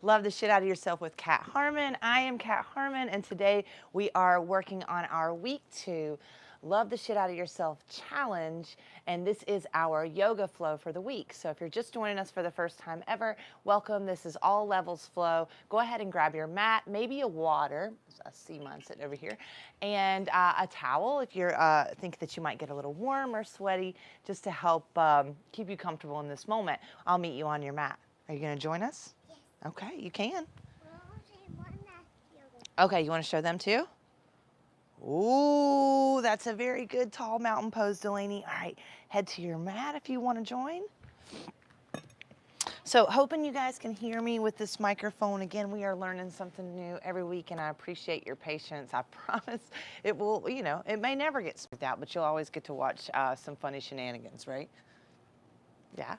Love the Shit Out of Yourself with Kat Harmon. I am Kat Harmon, and today we are working on our week 2 Love the Shit Out of Yourself challenge, and this is our yoga flow for the week. So if you're just joining us for the first time ever, welcome. This is all levels flow. Go ahead and grab your mat, maybe a water. I see mine sitting over here, and a towel if you think that you might get a little warm or sweaty, just to help keep you comfortable in this moment. I'll meet you on your mat. Are you going to join us? Okay, you can. Okay, you want to show them too? Ooh, that's a very good tall mountain pose, Delaney. All right, head to your mat if you want to join. So hoping you guys can hear me with this microphone. Again, we are learning something new every week, and I appreciate your patience. I promise it will, it may never get smoothed out, but you'll always get to watch some funny shenanigans, right? Yeah.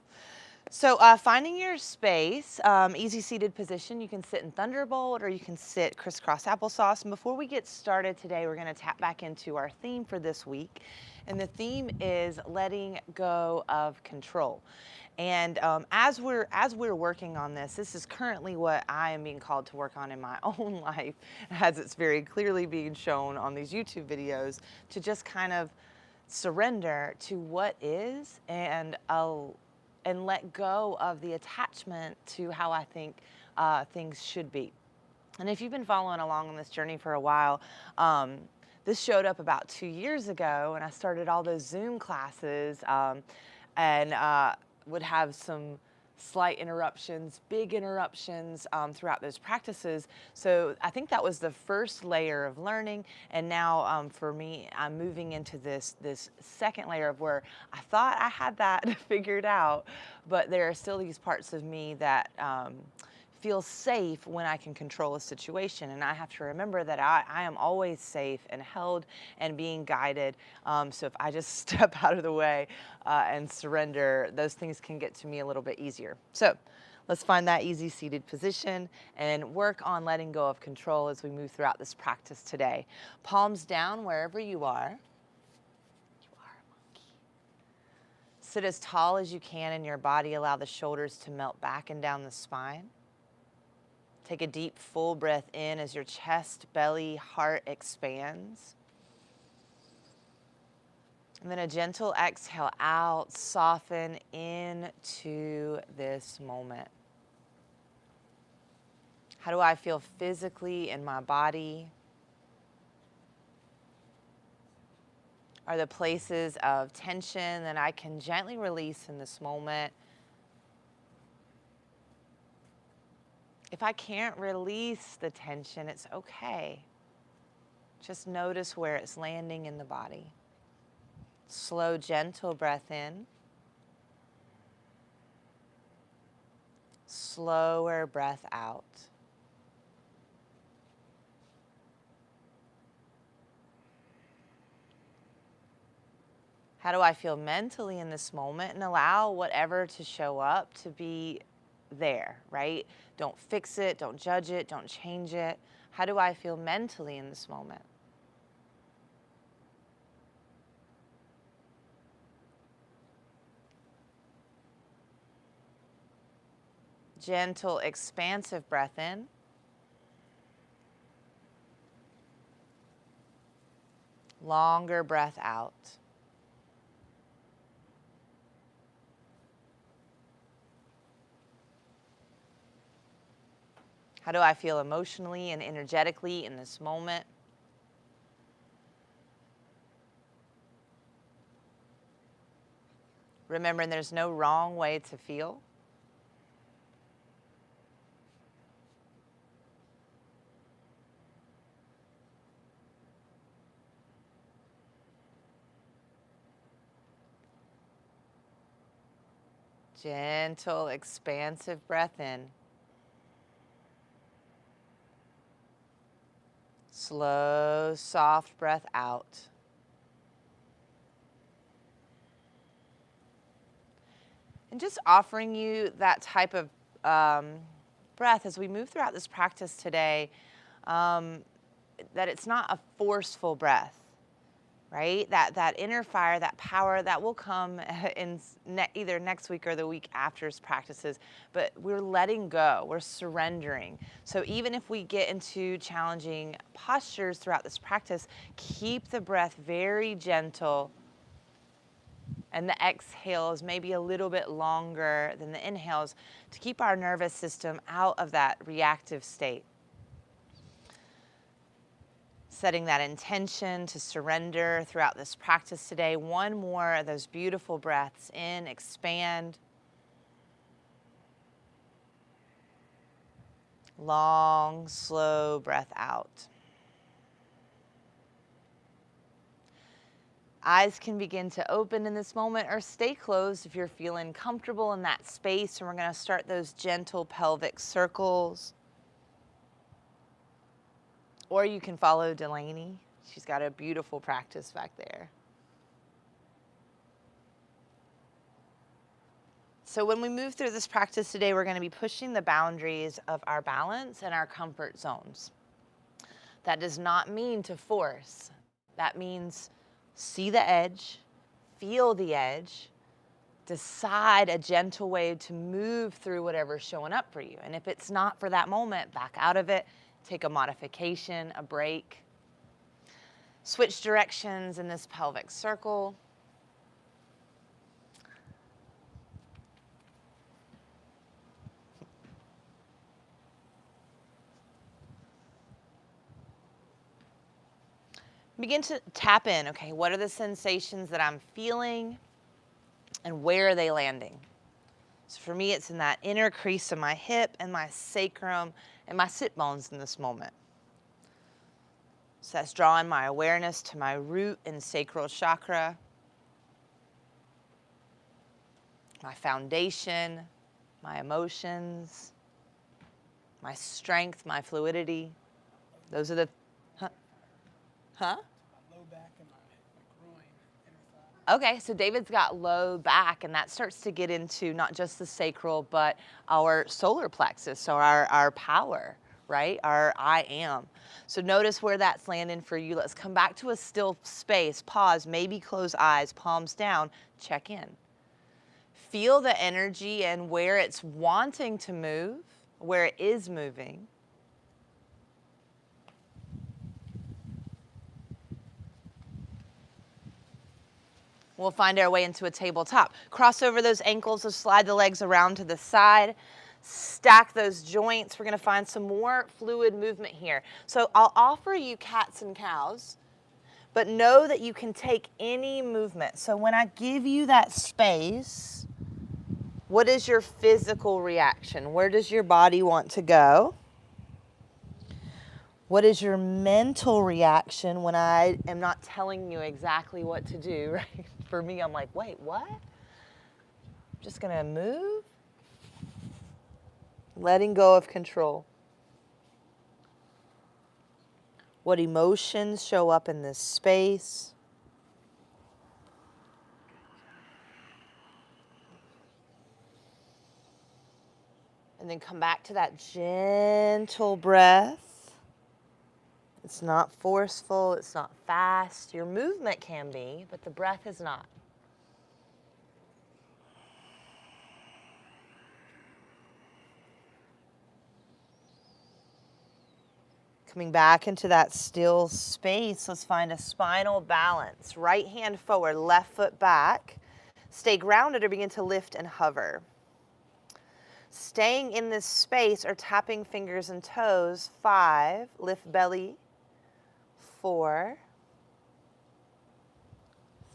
So finding your space, easy seated position. You can sit in Thunderbolt or you can sit crisscross applesauce. And before we get started today, we're going to tap back into our theme for this week. And the theme is letting go of control. And as we're working on this is currently what I am being called to work on in my own life, as it's very clearly being shown on these YouTube videos, to just kind of surrender to what is and let go of the attachment to how I think things should be. And if you've been following along on this journey for a while, this showed up about 2 years ago, and I started all those Zoom classes and would have some slight interruptions, big interruptions throughout those practices. So I think that was the first layer of learning. And now for me, I'm moving into this second layer of where I thought I had that figured out, but there are still these parts of me that feel safe when I can control a situation. And I have to remember that I am always safe and held and being guided. So if I just step out of the way and surrender, those things can get to me a little bit easier. So let's find that easy seated position and work on letting go of control as we move throughout this practice today. Palms down wherever you are. You are a monkey. Sit as tall as you can in your body. Allow the shoulders to melt back and down the spine. Take a deep, full breath in as your chest, belly, heart expands. And then a gentle exhale out, soften into this moment. How do I feel physically in my body? Are there places of tension that I can gently release in this moment? If I can't release the tension, it's okay. Just notice where it's landing in the body. Slow, gentle breath in. Slower breath out. How do I feel mentally in this moment? And allow whatever to show up to be there, right? Don't fix it, don't judge it, don't change it. How do I feel mentally in this moment? Gentle, expansive breath in. Longer breath out. How do I feel emotionally and energetically in this moment? Remembering there's no wrong way to feel. Gentle, expansive breath in. Slow, soft breath out. And just offering you that type of breath as we move throughout this practice today, that it's not a forceful breath. right? That inner fire, that power, that will come in either next week or the week after's practices, but we're letting go, we're surrendering. So even if we get into challenging postures throughout this practice, keep the breath very gentle, and the exhales maybe a little bit longer than the inhales to keep our nervous system out of that reactive state. Setting that intention to surrender throughout this practice today. One more of those beautiful breaths in, expand. Long, slow breath out. Eyes can begin to open in this moment or stay closed if you're feeling comfortable in that space. And we're going to start those gentle pelvic circles. Or you can follow Delaney. She's got a beautiful practice back there. So when we move through this practice today, we're going to be pushing the boundaries of our balance and our comfort zones. That does not mean to force. That means see the edge, feel the edge, decide a gentle way to move through whatever's showing up for you. And if it's not for that moment, back out of it. Take a modification, a break. Switch directions in this pelvic circle. Begin to tap in, okay, what are the sensations that I'm feeling and where are they landing? So for me, it's in that inner crease of my hip and my sacrum and my sit bones in this moment. So that's drawing my awareness to my root and sacral chakra, my foundation, my emotions, my strength, my fluidity. Those are the, huh? My low back and my groin, inner thigh. Okay, so David's got low back, and that starts to get into not just the sacral, but our solar plexus, so our power, right? Our I am. So notice where that's landing for you. Let's come back to a still space, pause, maybe close eyes, palms down, check in. Feel the energy and where it's wanting to move, where it is moving. We'll find our way into a tabletop. Cross over those ankles, so slide the legs around to the side. Stack those joints. We're going to find some more fluid movement here. So I'll offer you cats and cows, but know that you can take any movement. So when I give you that space, what is your physical reaction? Where does your body want to go? What is your mental reaction when I am not telling you exactly what to do, right? For me, I'm like, wait, what? I'm just gonna move? Letting go of control. What emotions show up in this space? And then come back to that gentle breath. It's not forceful, it's not fast. Your movement can be, but the breath is not. Coming back into that still space, let's find a spinal balance. Right hand forward, left foot back. Stay grounded or begin to lift and hover. Staying in this space or tapping fingers and toes. 5, lift belly. 4,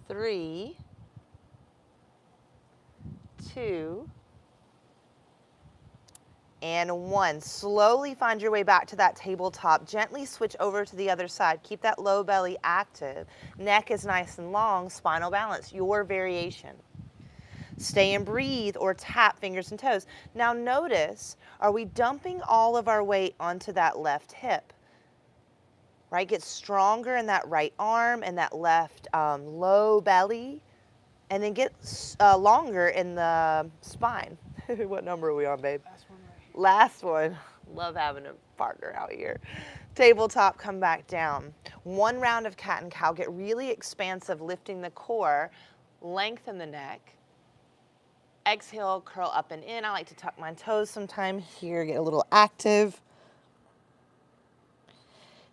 3, 2, and 1. Slowly find your way back to that tabletop. Gently switch over to the other side. Keep that low belly active. Neck is nice and long. Spinal balance, your variation. Stay and breathe or tap fingers and toes. Now notice, are we dumping all of our weight onto that left hip? Right, get stronger in that right arm and that left low belly, and then get longer in the spine. What number are we on, babe? Last one right here. Last one. Love having a partner out here. Tabletop, come back down. One round of cat and cow. Get really expansive, lifting the core, lengthen the neck. Exhale, curl up and in. I like to tuck my toes sometime here, get a little active.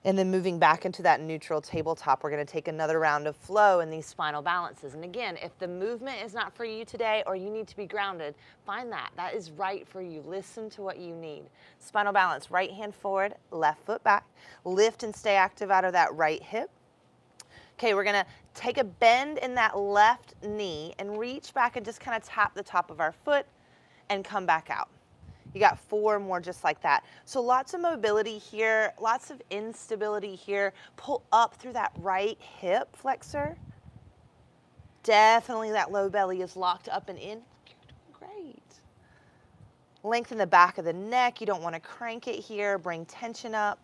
And then moving back into that neutral tabletop, we're gonna take another round of flow in these spinal balances. And again, if the movement is not for you today or you need to be grounded, find that. That is right for you. Listen to what you need. Spinal balance, right hand forward, left foot back. Lift and stay active out of that right hip. Okay, we're gonna take a bend in that left knee and reach back and just kind of tap the top of our foot and come back out. You got 4 more just like that. So lots of mobility here, lots of instability here. Pull up through that right hip flexor. Definitely that low belly is locked up and in. You're doing great. Lengthen the back of the neck. You don't want to crank it here. Bring tension up.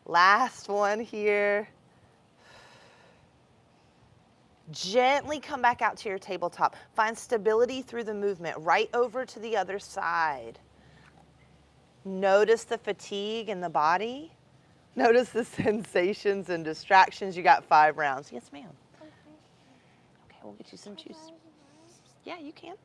Last one here. Gently come back out to your tabletop. Find stability through the movement, right over to the other side. Notice the fatigue in the body. Notice the sensations and distractions. You got 5 rounds. Yes, ma'am. Okay, we'll get you some juice. Yeah, you can.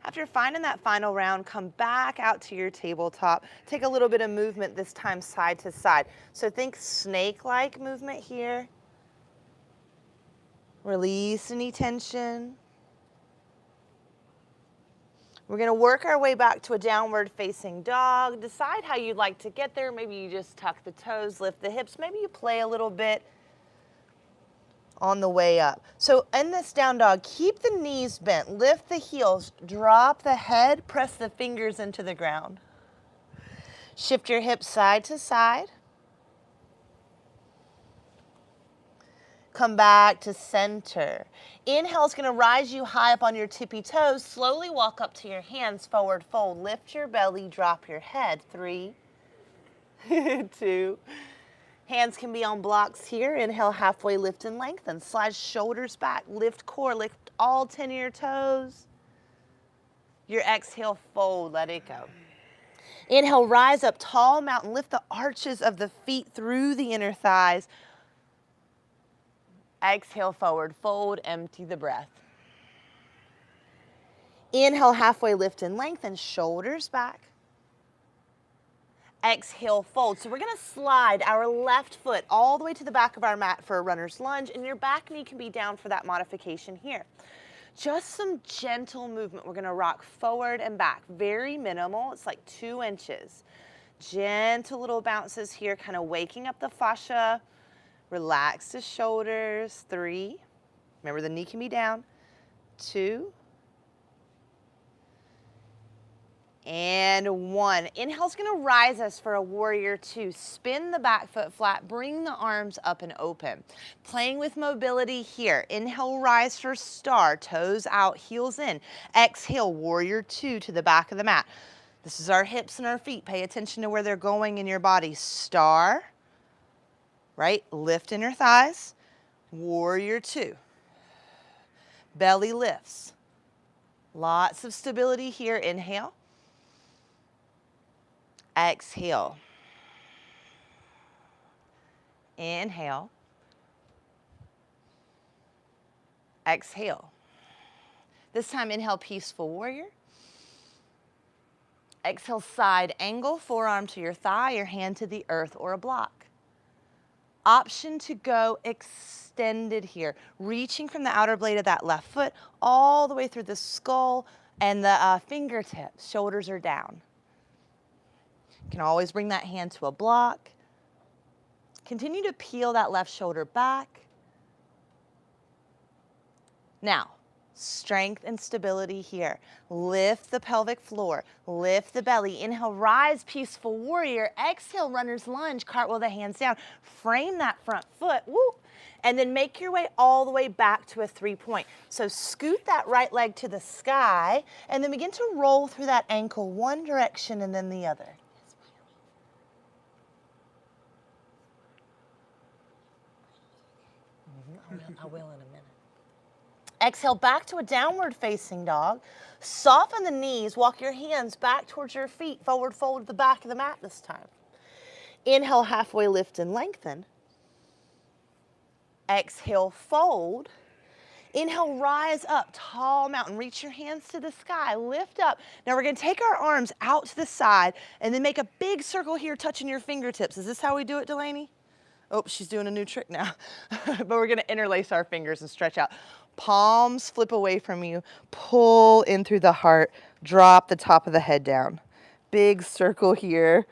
After finding that final round, come back out to your tabletop. Take a little bit of movement, this time side to side. So think snake-like movement here. Release any tension. We're gonna work our way back to a downward facing dog. Decide how you'd like to get there. Maybe you just tuck the toes, lift the hips. Maybe you play a little bit on the way up. So in this down dog, keep the knees bent, lift the heels, drop the head, press the fingers into the ground. Shift your hips side to side. Come back to center. Inhale is going to rise you high up on your tippy toes. Slowly walk up to your hands, forward fold. Lift your belly, drop your head. 3, 2. Hands can be on blocks here. Inhale, halfway lift and lengthen. Slide shoulders back, lift core, lift all 10 of your toes. Your exhale, fold, let it go. Inhale, rise up, tall mountain. Lift the arches of the feet through the inner thighs. Exhale, forward fold, empty the breath. Inhale, halfway lift and lengthen, shoulders back. Exhale, fold. So we're gonna slide our left foot all the way to the back of our mat for a runner's lunge, and your back knee can be down for that modification here. Just some gentle movement. We're gonna rock forward and back, very minimal. It's like 2 inches. Gentle little bounces here, kind of waking up the fascia. Relax the shoulders. 3. Remember, the knee can be down. 2. And 1. Inhale's gonna rise us for a warrior 2. Spin the back foot flat, bring the arms up and open. Playing with mobility here. Inhale, rise for star, toes out, heels in. Exhale, warrior 2 to the back of the mat. This is our hips and our feet. Pay attention to where they're going in your body. Star, right? Lift in your thighs. Warrior 2. Belly lifts. Lots of stability here. Inhale. Exhale. Inhale. Exhale. This time, inhale, peaceful warrior. Exhale, side angle, forearm to your thigh, your hand to the earth or a block. Option to go extended here, reaching from the outer blade of that left foot all the way through the skull and the fingertips. Shoulders are down. You can always bring that hand to a block. Continue to peel that left shoulder back. Now, Strength and stability here. Lift the pelvic floor. Lift the belly. Inhale, rise, peaceful warrior. Exhale, runner's lunge. Cartwheel the hands down. Frame that front foot. Woo. And then make your way all the way back to a 3-point. So scoot that right leg to the sky and then begin to roll through that ankle one direction and then the other. I will in a minute. Exhale back to a downward facing dog. Soften the knees. Walk your hands back towards your feet. Forward fold to the back of the mat this time. Inhale, halfway lift and lengthen. Exhale, fold. Inhale, rise up, tall mountain. Reach your hands to the sky, lift up. Now we're gonna take our arms out to the side and then make a big circle here touching your fingertips. Is this how we do it, Delaney? Oh, she's doing a new trick now. But we're gonna interlace our fingers and stretch out. Palms flip away from you, pull in through the heart, drop the top of the head down. Big circle here.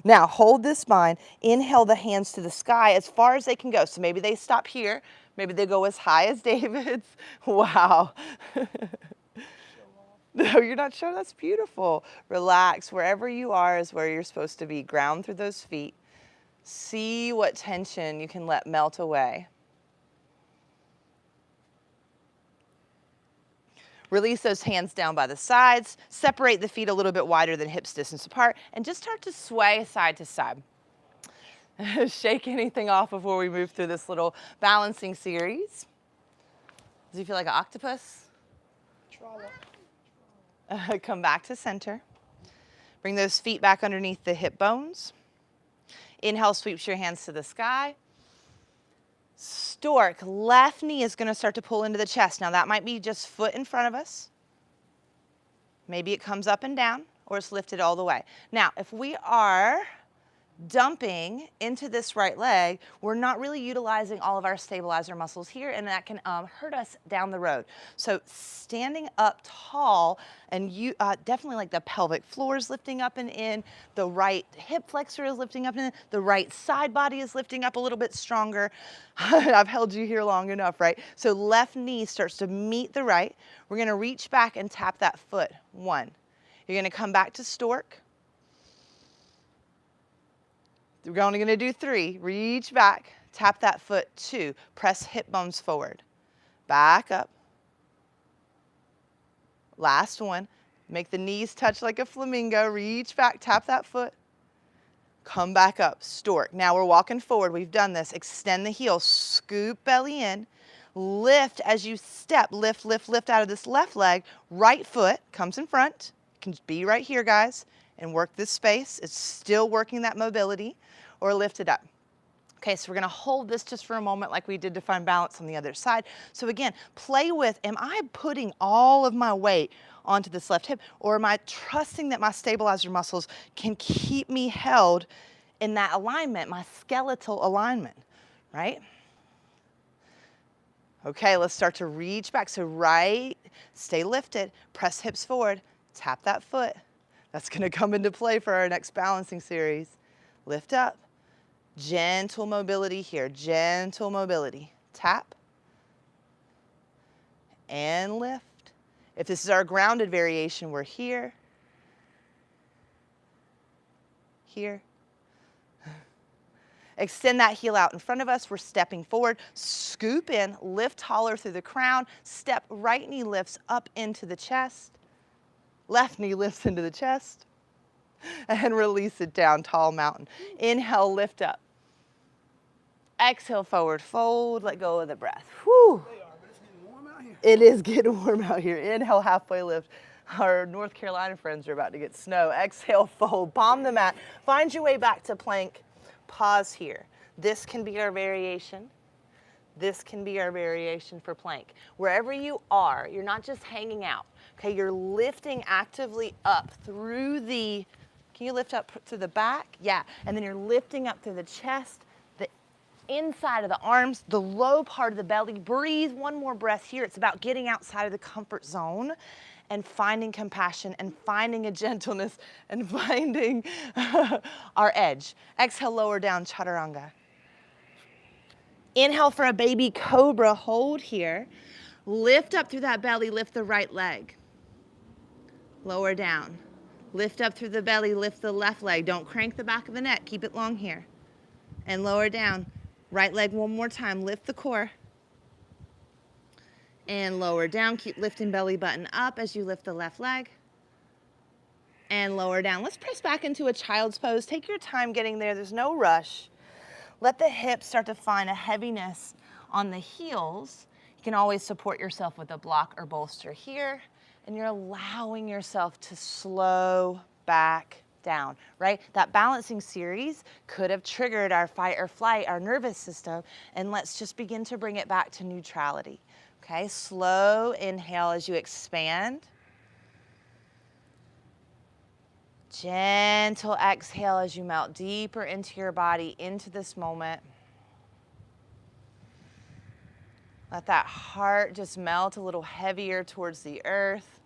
Now hold this spine, inhale the hands to the sky as far as they can go. So maybe they stop here, maybe they go as high as David's. Wow. No, you're not sure, that's beautiful. Relax, wherever you are is where you're supposed to be. Ground through those feet. See what tension you can let melt away. Release those hands down by the sides, separate the feet a little bit wider than hips distance apart, and just start to sway side to side. Shake anything off before we move through this little balancing series. Does he feel like an octopus? Come back to center. Bring those feet back underneath the hip bones. Inhale, sweeps your hands to the sky. Stork, left knee is going to start to pull into the chest. Now that might be just foot in front of us. Maybe it comes up and down or it's lifted all the way. Now, if we are dumping into this right leg, we're not really utilizing all of our stabilizer muscles here, and that can hurt us down the road. So standing up tall, and you definitely like the pelvic floor is lifting up and in, the right hip flexor is lifting up and in, the right side body is lifting up a little bit stronger. I've held you here long enough, right? So left knee starts to meet the right. We're gonna reach back and tap that foot. 1. You're gonna come back to stork. We're only going to do 3. Reach back, tap that foot. 2, press hip bones forward. Back up. Last one, make the knees touch like a flamingo. Reach back, tap that foot. Come back up, stork. Now we're walking forward. We've done this. Extend the heel, scoop belly in. Lift as you step, lift, lift, lift out of this left leg. Right foot comes in front. It can be right here, guys, and work this space. It's still working that mobility. Or lift it up. Okay, so we're gonna hold this just for a moment like we did to find balance on the other side. So again, play with, am I putting all of my weight onto this left hip, or am I trusting that my stabilizer muscles can keep me held in that alignment, my skeletal alignment, right? Okay, let's start to reach back. So right, stay lifted, press hips forward, tap that foot. That's gonna come into play for our next balancing series. Lift up. Gentle mobility here, gentle mobility. Tap and lift. If this is our grounded variation, we're here, here. Extend that heel out in front of us. We're stepping forward. Scoop in, lift taller through the crown. Step, right knee lifts up into the chest. Left knee lifts into the chest. And release it down, tall mountain. Inhale, lift up. Exhale, forward fold, let go of the breath. Whew. They are, but it's getting warm out here. It is getting warm out here. Inhale, halfway lift. Our North Carolina friends are about to get snow. Exhale, fold, palm the mat. Find your way back to plank. Pause here. This can be our variation. This can be our variation for plank. Wherever you are, you're not just hanging out. Okay, you're lifting actively up through the, can you lift up to the back? Yeah, and then you're lifting up through the chest, the inside of the arms, the low part of the belly. Breathe one more breath here. It's about getting outside of the comfort zone and finding compassion and finding a gentleness and finding our edge. Exhale, lower down, chaturanga. Inhale for a baby cobra, hold here. Lift up through that belly, lift the right leg. Lower down. Lift up through the belly, lift the left leg. Don't crank the back of the neck, keep it long here. And lower down. Right leg one more time, lift the core. And lower down, keep lifting belly button up as you lift the left leg. And lower down. Let's press back into a child's pose. Take your time getting there, there's no rush. Let the hips start to find a heaviness on the heels. You can always support yourself with a block or bolster here, and you're allowing yourself to slow back down, right? That balancing series could have triggered our fight or flight, our nervous system, and let's just begin to bring it back to neutrality, okay? Slow inhale as you expand. Gentle exhale as you melt deeper into your body, into this moment. Let that heart just melt a little heavier towards the earth.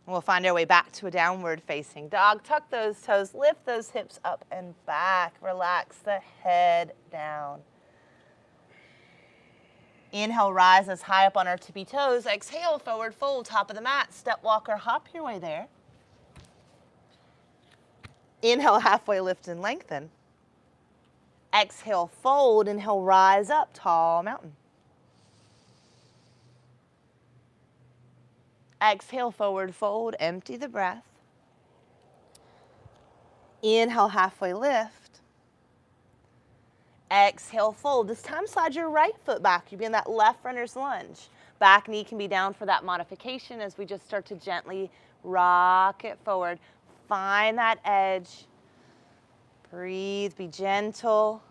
We'll find our way back to a downward facing dog. Tuck those toes, lift those hips up and back. Relax the head down. Inhale, rise as high up on our tippy toes. Exhale, forward fold, top of the mat. Step walker, hop your way there. Inhale, halfway lift and lengthen. Exhale, fold. Inhale, rise up, tall mountain. Exhale, forward fold, empty the breath. Inhale, halfway lift. Exhale, fold. This time slide your right foot back. You'll be in that left runner's lunge. Back knee can be down for that modification as we just start to gently rock it forward. Find that edge. Breathe, be gentle.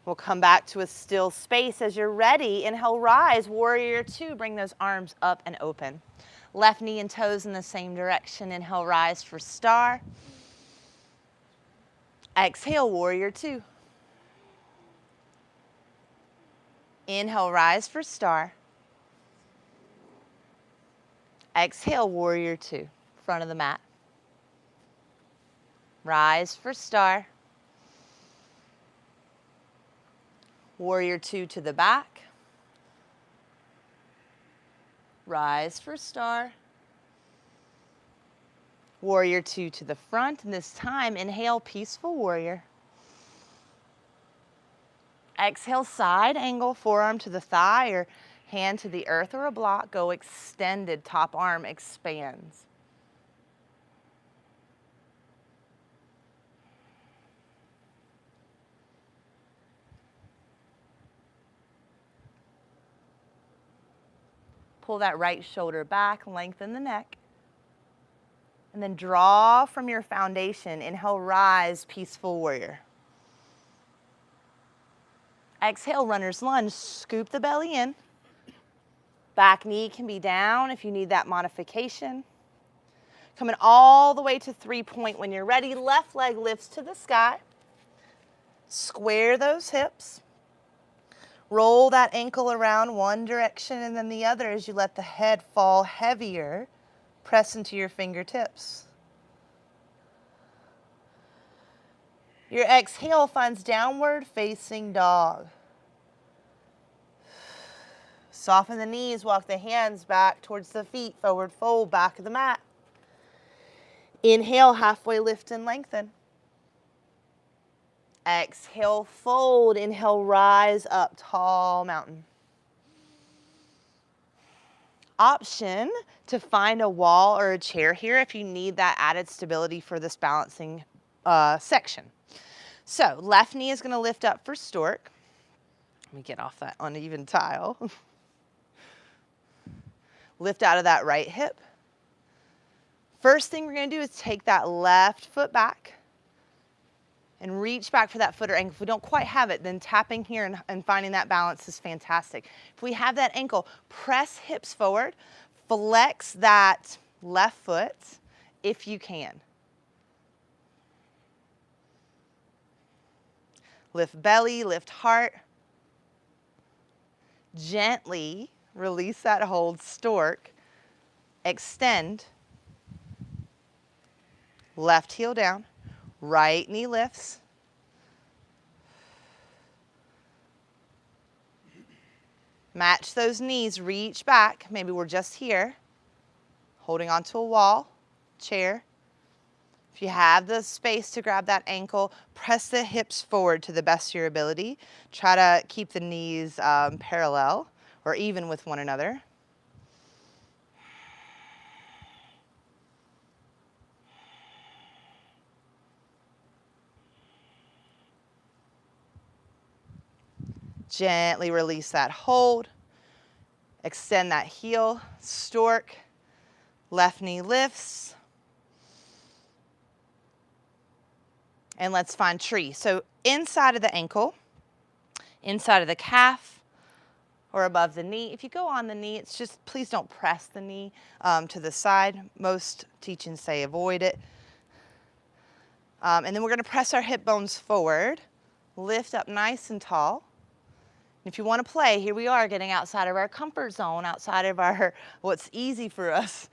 We'll come back to a still space. As you're ready, inhale, rise, warrior two. Bring those arms up and open. Left knee and toes in the same direction. Inhale, rise for star. Exhale, warrior two. Inhale, rise for star. Exhale, warrior two. Front of the mat. Rise for star. Warrior two to the back. Rise for star. Warrior two to the front. And this time, inhale, peaceful warrior. Exhale, side angle, forearm to the thigh or hand to the earth or a block. Go extended, top arm expands. Pull that right shoulder back, lengthen the neck. And then draw from your foundation. Inhale, rise, peaceful warrior. Exhale, runner's lunge. Scoop the belly in. Back knee can be down if you need that modification. Coming all the way to 3-point when you're ready. Left leg lifts to the sky. Square those hips. Roll that ankle around one direction and then the other as you let the head fall heavier. Press into your fingertips. Your exhale finds downward facing dog. Soften the knees, walk the hands back towards the feet, forward fold, back of the mat. Inhale, halfway lift and lengthen. Exhale, fold. Inhale, rise up, tall mountain. Option to find a wall or a chair here if you need that added stability for this balancing section. So left knee is going to lift up for stork. Let me get off that uneven tile. Lift out of that right hip. First thing we're going to do is take that left foot back and reach back for that foot or ankle. If we don't quite have it, then tapping here and finding that balance is fantastic. If we have that ankle, press hips forward, flex that left foot if you can. Lift belly, lift heart. Gently release that hold, stork. Extend. Left heel down. Right knee lifts. Match those knees, reach back. Maybe we're just here, holding onto a wall, chair. If you have the space to grab that ankle, press the hips forward to the best of your ability. Try to keep the knees parallel or even with one another. Gently release that hold. Extend that heel, stork. Left knee lifts. And let's find tree. So inside of the ankle, inside of the calf, or above the knee. If you go on the knee, it's just, please don't press the knee to the side. Most teachings say avoid it. And then we're gonna press our hip bones forward, lift up nice and tall. If you want to play, here we are getting outside of our comfort zone, outside of our what's easy for us,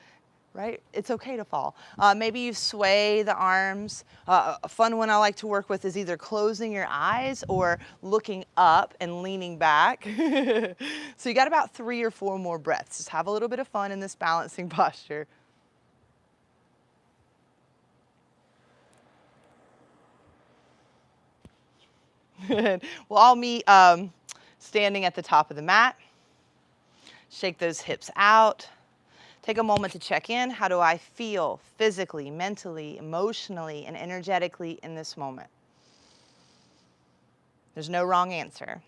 right? It's okay to fall. Maybe you sway the arms. A fun one I like to work with is either closing your eyes or looking up and leaning back. So you got about 3 or 4 more breaths. Just have a little bit of fun in this balancing posture. We'll all meet standing at the top of the mat. Shake those hips out. Take a moment to check in. How do I feel physically, mentally, emotionally, and energetically in this moment? There's no wrong answer.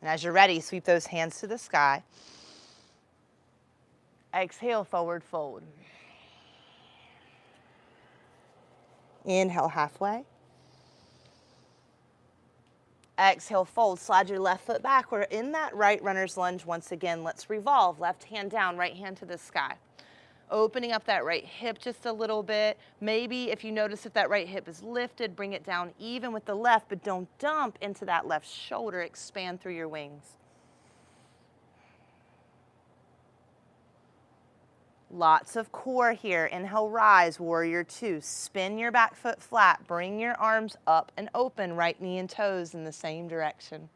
And as you're ready, sweep those hands to the sky. Exhale, forward fold. Inhale, halfway. Exhale, fold. Slide your left foot back. We're in that right runner's lunge once again. Let's revolve. Left hand down, right hand to the sky. Opening up that right hip just a little bit. Maybe if you notice if that right hip is lifted, bring it down even with the left, but don't dump into that left shoulder. Expand through your wings. Lots of core here. Inhale, rise, warrior 2. Spin your back foot flat. Bring your arms up and open, right knee and toes in the same direction.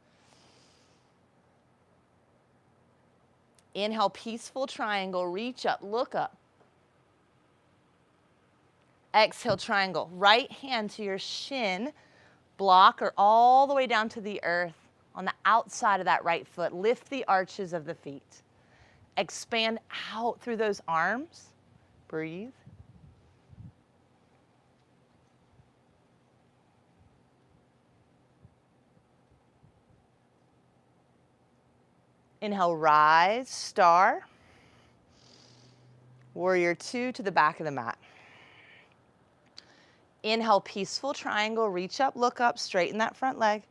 Inhale, peaceful triangle. Reach up, look up. Exhale, triangle. Right hand to your shin, block, or all the way down to the earth on the outside of that right foot. Lift the arches of the feet. Expand out through those arms. Breathe. Inhale, rise, star. Warrior 2 to the back of the mat. Inhale, peaceful triangle. Reach up, look up, straighten that front leg.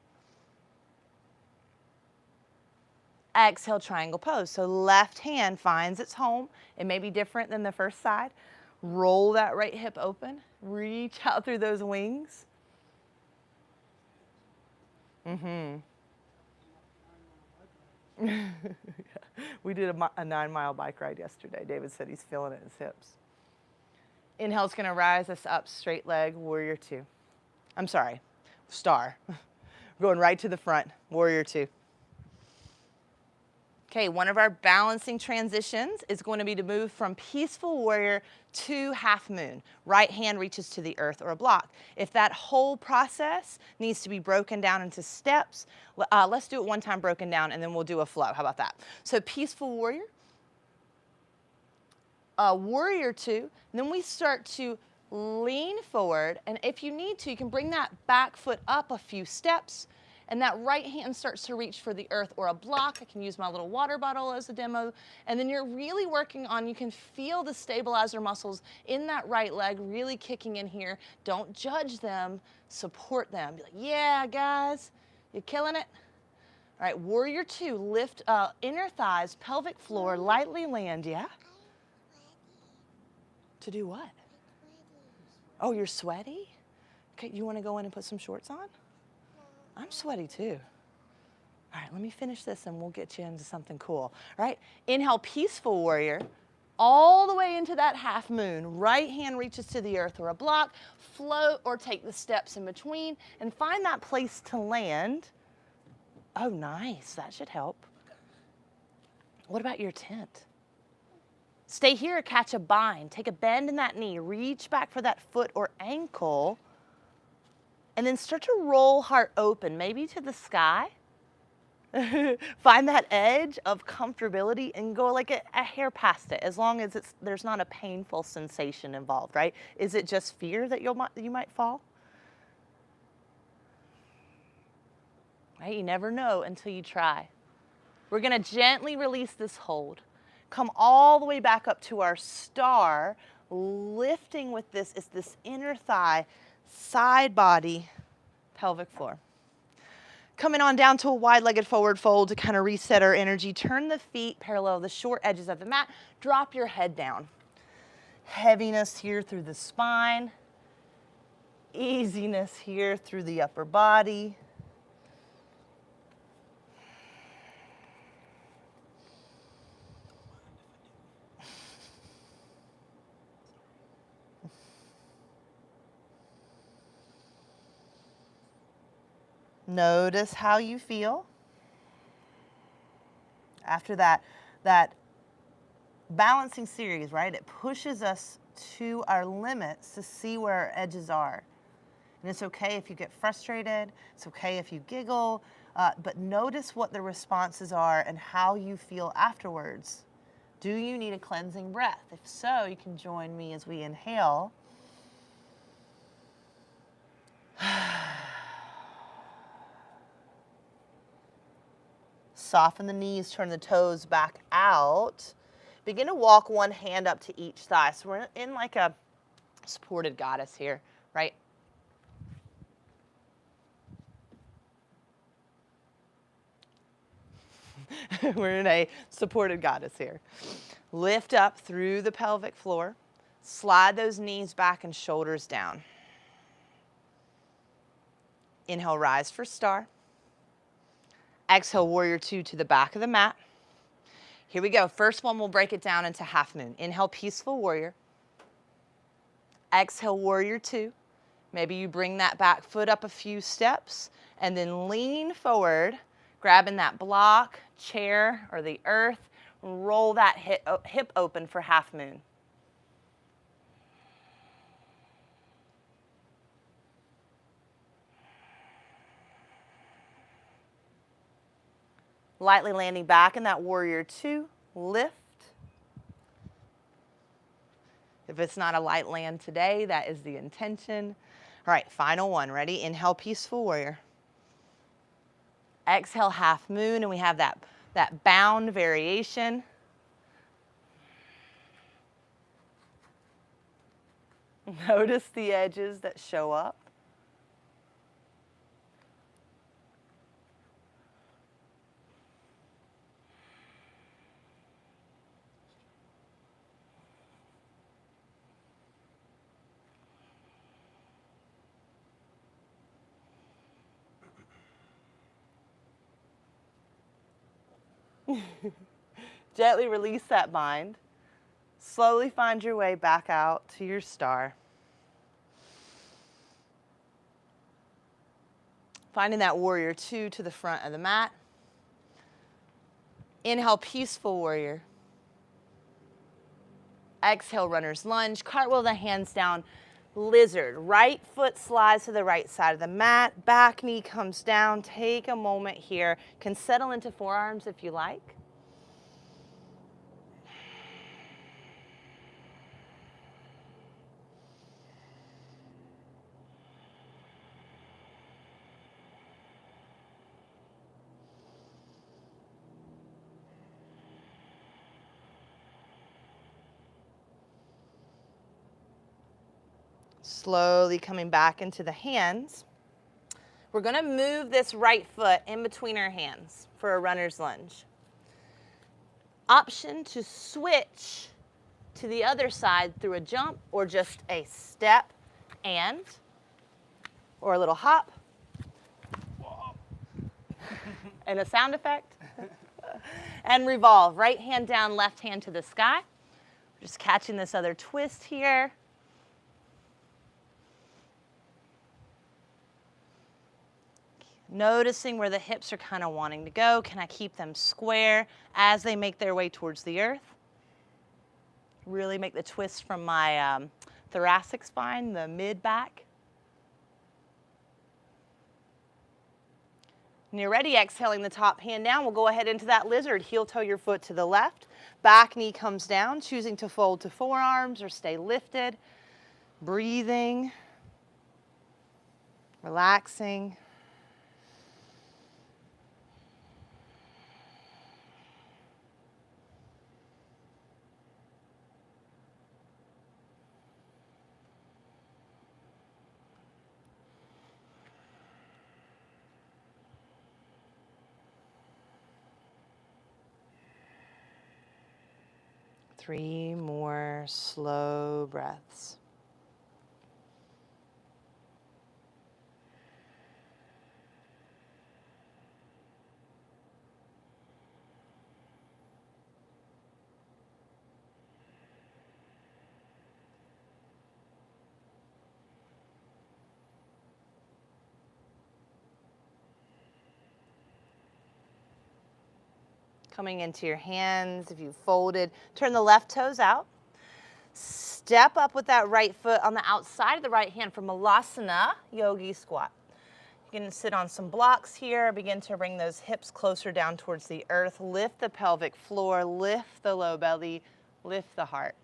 Exhale, triangle pose. So left hand finds its home. It may be different than the first side. Roll that right hip open. Reach out through those wings. We did a 9-mile bike ride yesterday. David said he's feeling it in his hips. Inhale's going to rise us up, straight leg, warrior 2. I'm sorry, star. Going right to the front, warrior 2. Okay, one of our balancing transitions is going to be to move from peaceful warrior to half moon. Right hand reaches to the earth or a block. If that whole process needs to be broken down into steps, let's do it one time broken down and then we'll do a flow. How about that? So peaceful warrior, warrior 2, and then we start to lean forward, and if you need to, you can bring that back foot up a few steps, and that right hand starts to reach for the earth or a block. I can use my little water bottle as a demo. And then you're really working on, you can feel the stabilizer muscles in that right leg really kicking in here. Don't judge them, support them. Be like, yeah, guys, you're killing it. All right, warrior 2, lift inner thighs, pelvic floor, lightly land, yeah? To do what? Oh, you're sweaty? Okay, you want to go in and put some shorts on? I'm sweaty too. All right, let me finish this and we'll get you into something cool. All right, inhale, peaceful warrior, all the way into that half moon. Right hand reaches to the earth or a block, float or take the steps in between and find that place to land. Oh, nice, that should help. What about your tent? Stay here, catch a bind, take a bend in that knee, reach back for that foot or ankle, and then start to roll heart open, maybe to the sky. Find that edge of comfortability and go like a hair past it, as long as there's not a painful sensation involved, right? Is it just fear that you might fall? Right? You never know until you try. We're gonna gently release this hold. Come all the way back up to our star. Lifting with this is this inner thigh, side body, pelvic floor. Coming on down to a wide-legged forward fold to kind of reset our energy. Turn the feet parallel the short edges of the mat. Drop your head down. Heaviness here through the spine. Easiness here through the upper body. Notice how you feel. After that balancing series, right? It pushes us to our limits to see where our edges are. And it's okay if you get frustrated. It's okay if you giggle. But notice what the responses are and how you feel afterwards. Do you need a cleansing breath? If so, you can join me as we inhale. Soften the knees, turn the toes back out. Begin to walk one hand up to each thigh. So we're in like a supported goddess here, right? We're in a supported goddess here. Lift up through the pelvic floor. Slide those knees back and shoulders down. Inhale, rise for star. Exhale, warrior two to the back of the mat. Here we go. First one, we'll break it down into half moon. Inhale, peaceful warrior. Exhale, warrior two. Maybe you bring that back foot up a few steps and then lean forward, grabbing that block, chair, or the earth. Roll that hip open for half moon. Lightly landing back in that warrior two, lift. If it's not a light land today, that is the intention. All right, final one, ready? Inhale, peaceful warrior. Exhale, half moon, and we have that bound variation. Notice the edges that show up. Gently release that bind. Slowly find your way back out to your star. Finding that warrior two to the front of the mat. Inhale, peaceful warrior. Exhale, runner's lunge. Cartwheel the hands down. Lizard. Right foot slides to the right side of the mat. Back knee comes down. Take a moment here. Can settle into forearms if you like. Slowly coming back into the hands. We're going to move this right foot in between our hands for a runner's lunge. Option to switch to the other side through a jump or just a step. and, or a little hop, and a sound effect, and revolve. Right hand down, left hand to the sky. Just catching this other twist here. Noticing where the hips are kind of wanting to go. Can I keep them square as they make their way towards the earth? Really make the twist from my thoracic spine, the mid-back. When you're ready, exhaling the top hand down, we'll go ahead into that lizard. Heel toe your foot to the left. Back knee comes down, choosing to fold to forearms or stay lifted. Breathing, relaxing. Three more slow breaths. Coming into your hands, if you've folded, turn the left toes out. Step up with that right foot on the outside of the right hand for Malasana, Yogi squat. You can sit on some blocks here, begin to bring those hips closer down towards the earth, lift the pelvic floor, lift the low belly, lift the heart.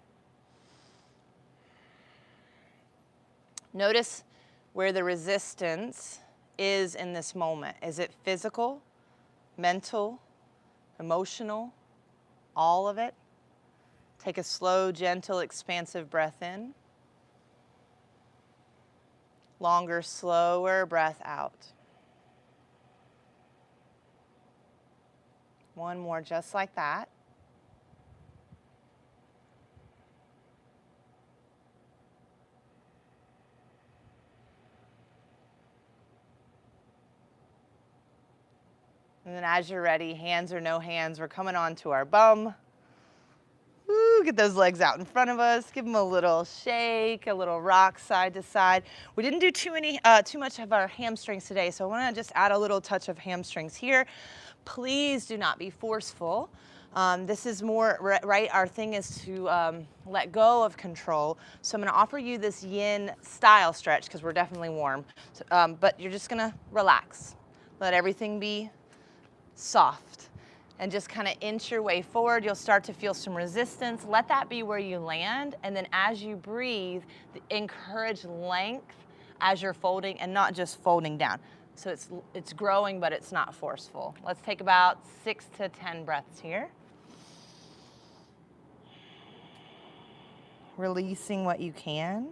Notice where the resistance is in this moment. Is it physical, mental, emotional, all of it? Take a slow, gentle, expansive breath in. Longer, slower breath out. One more just like that. And then as you're ready, hands or no hands, we're coming onto our bum. Woo, get those legs out in front of us. Give them a little shake, a little rock side to side. We didn't do too much of our hamstrings today, so I want to just add a little touch of hamstrings here. Please do not be forceful. This is more, right, our thing is to let go of control. So I'm going to offer you this yin style stretch because we're definitely warm. So, but you're just going to relax. Let everything be soft and just kind of inch your way forward. You'll start to feel some resistance. Let that be where you land, and then as you breathe, encourage length as you're folding and not just folding down. So it's growing, but it's not forceful. Let's take about 6 to 10 breaths here. Releasing what you can.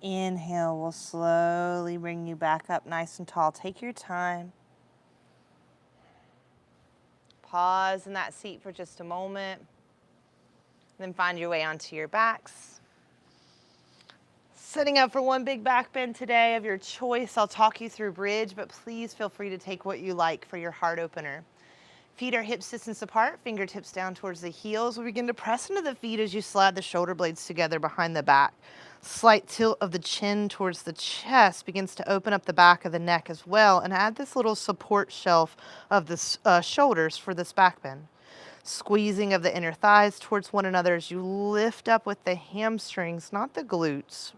Inhale will slowly bring you back up nice and tall. Take your time. Pause in that seat for just a moment. Then find your way onto your backs. Setting up for one big back bend today of your choice. I'll talk you through bridge, but please feel free to take what you like for your heart opener. Feet are hip distance apart, fingertips down towards the heels. We begin to press into the feet as you slide the shoulder blades together behind the back. Slight tilt of the chin towards the chest begins to open up the back of the neck as well, and add this little support shelf of the shoulders for this back bend. Squeezing of the inner thighs towards one another as you lift up with the hamstrings, not the glutes.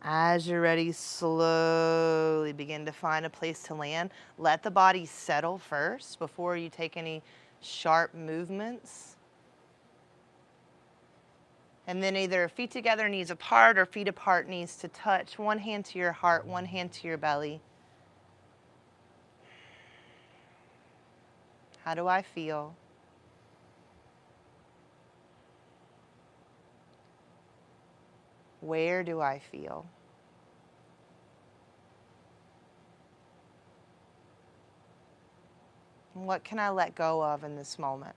As you're ready, slowly begin to find a place to land. Let the body settle first before you take any sharp movements. And then either feet together, knees apart, or feet apart, knees to touch. One hand to your heart, one hand to your belly. How do I feel? Where do I feel? And what can I let go of in this moment?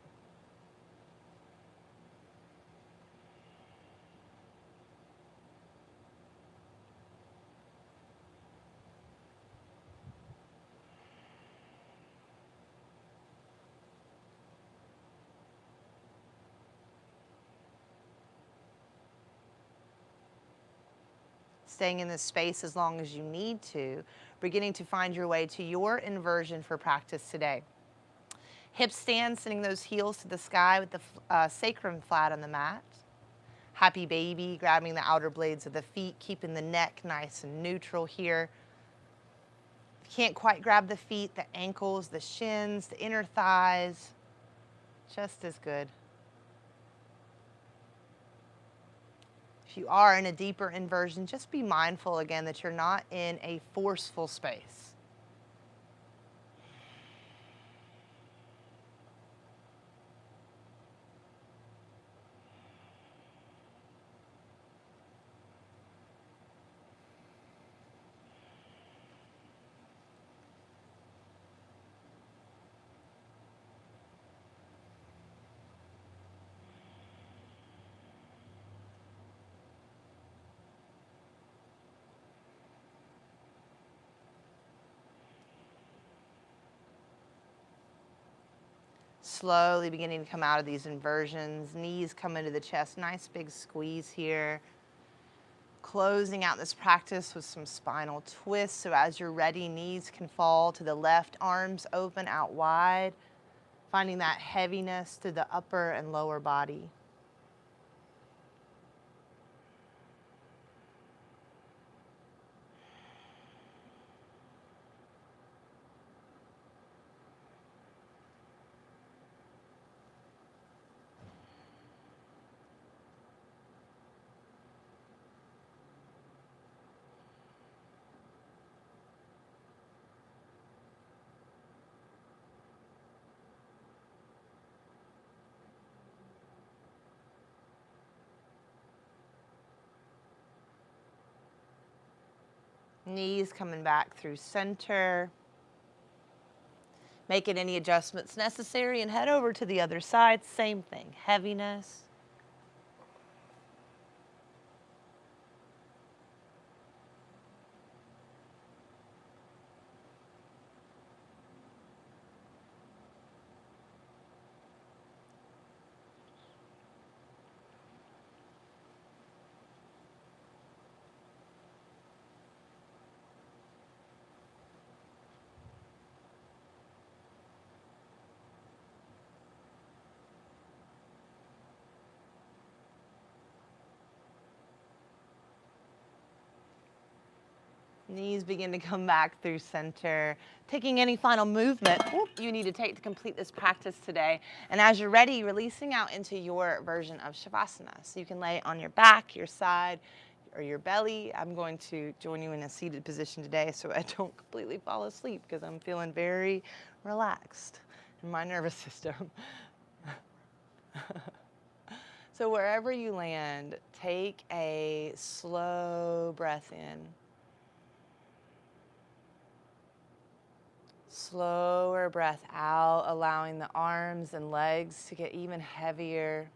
Staying in this space as long as you need to, beginning to find your way to your inversion for practice today. Hip stand, sending those heels to the sky with the sacrum flat on the mat. Happy baby, grabbing the outer blades of the feet, keeping the neck nice and neutral here. If you can't quite grab the feet, the ankles, the shins, the inner thighs, just as good. If you are in a deeper inversion, just be mindful again that you're not in a forceful space. Slowly beginning to come out of these inversions. Knees come into the chest. Nice big squeeze here. Closing out this practice with some spinal twists. So as you're ready, knees can fall to the left, arms open out wide. Finding that heaviness through the upper and lower body. Knees coming back through center. Making any adjustments necessary and head over to the other side. Same thing, heaviness. Knees begin to come back through center. Taking any final movement you need to take to complete this practice today. And as you're ready, releasing out into your version of Shavasana. So you can lay on your back, your side, or your belly. I'm going to join you in a seated position today so I don't completely fall asleep because I'm feeling very relaxed in my nervous system. So wherever you land, take a slow breath in. Slower breath out, allowing the arms and legs to get even heavier.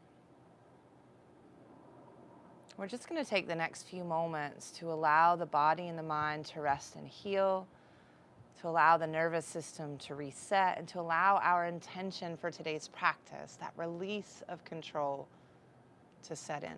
We're just going to take the next few moments to allow the body and the mind to rest and heal, to allow the nervous system to reset, and to allow our intention for today's practice, that release of control, to set in.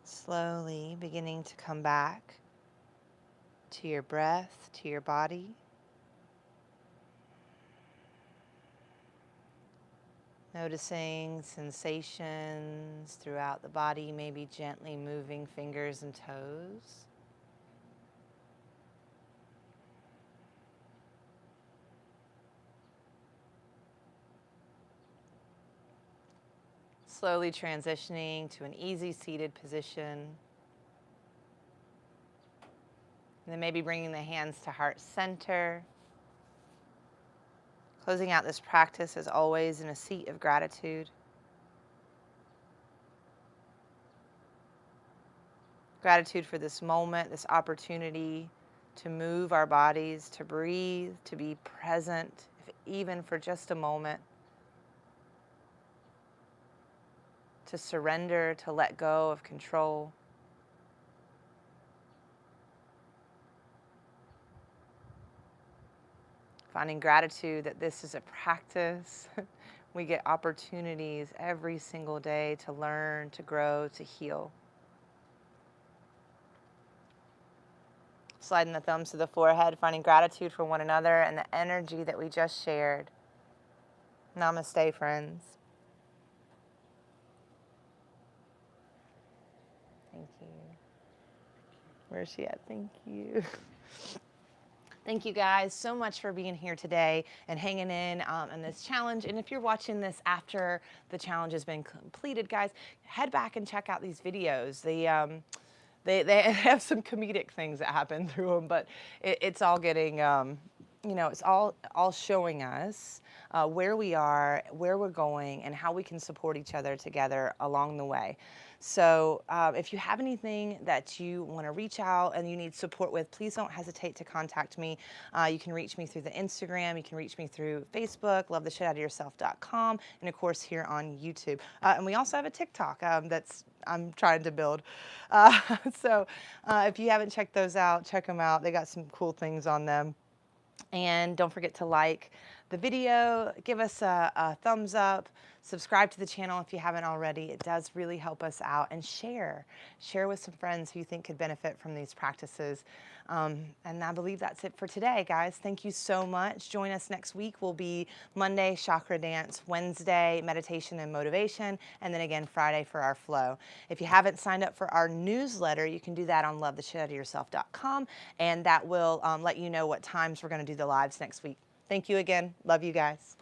Slowly beginning to come back to your breath, to your body. Noticing sensations throughout the body, maybe gently moving fingers and toes. Slowly transitioning to an easy seated position. And then maybe bringing the hands to heart center. Closing out this practice as always in a seat of gratitude. Gratitude for this moment, this opportunity to move our bodies, to breathe, to be present, if even for just a moment. To surrender, to let go of control. Finding gratitude that this is a practice. We get opportunities every single day to learn, to grow, to heal. Sliding the thumbs to the forehead, finding gratitude for one another and the energy that we just shared. Namaste, friends. Thank you. Where's she at? Thank you. Thank you guys so much for being here today and hanging in on this challenge. And if you're watching this after the challenge has been completed, guys, head back and check out these videos. They have some comedic things that happen through them, but it's all getting, it's all showing us where we are, where we're going, and how we can support each other together along the way. So if you have anything that you want to reach out and you need support with, please don't hesitate to contact me. You can reach me through the Instagram. You can reach me through Facebook, lovetheshitoutofyourself.com, and of course here on YouTube. And we also have a TikTok that's I'm trying to build. So if you haven't checked those out, check them out. They got some cool things on them. And don't forget to like the video, give us a thumbs up, subscribe to the channel if you haven't already. It does really help us out. And share with some friends who you think could benefit from these practices. And I believe that's it for today, guys. Thank you so much. Join us next week. Will be Monday, chakra dance, Wednesday, meditation and motivation, and then again Friday for our flow. If you haven't signed up for our newsletter, you can do that on lovetheshitoutofyourself.com, and that will let you know what times we're going to do the lives next week. Thank you again. Love you guys.